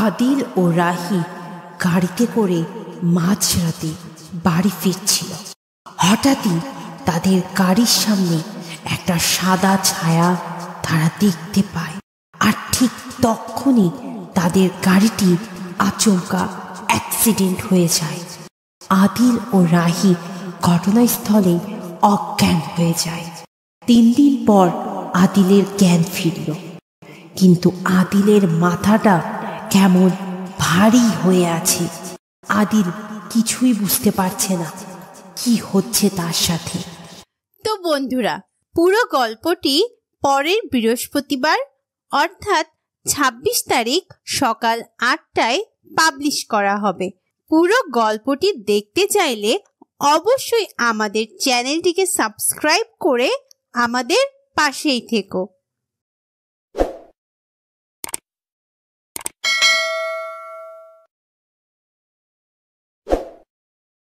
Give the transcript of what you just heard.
আদিল ও রাহি গাড়িতে করে মাঝরাতে বাড়ি ফিরছিল। হঠাৎই তাদের গাড়ির সামনে একটা সাদা ছায়া তারা দেখতে পায়, আর ঠিক তখনই তাদের গাড়িটি আচমকা অ্যাক্সিডেন্ট হয়ে যায়। আদিল ও রাহি ঘটনাস্থলে অজ্ঞান হয়ে যায়। 3 দিন পর আদিলের জ্ঞান ফিরল, কিন্তু আদিলের মাথাটা কেমন ভারী হয়ে আছে। আদিল কিছুই বুঝতে পারছে না কি হচ্ছে তার সাথে। তো বন্ধুরা, পুরো গল্পটি পরের বৃহস্পতিবার অর্থাৎ 26 তারিখ সকাল 8টায় পাবলিশ করা হবে। পুরো গল্পটি দেখতে চাইলে অবশ্যই আমাদের চ্যানেলটিকে সাবস্ক্রাইব করে আমাদের পাশেই থেকো।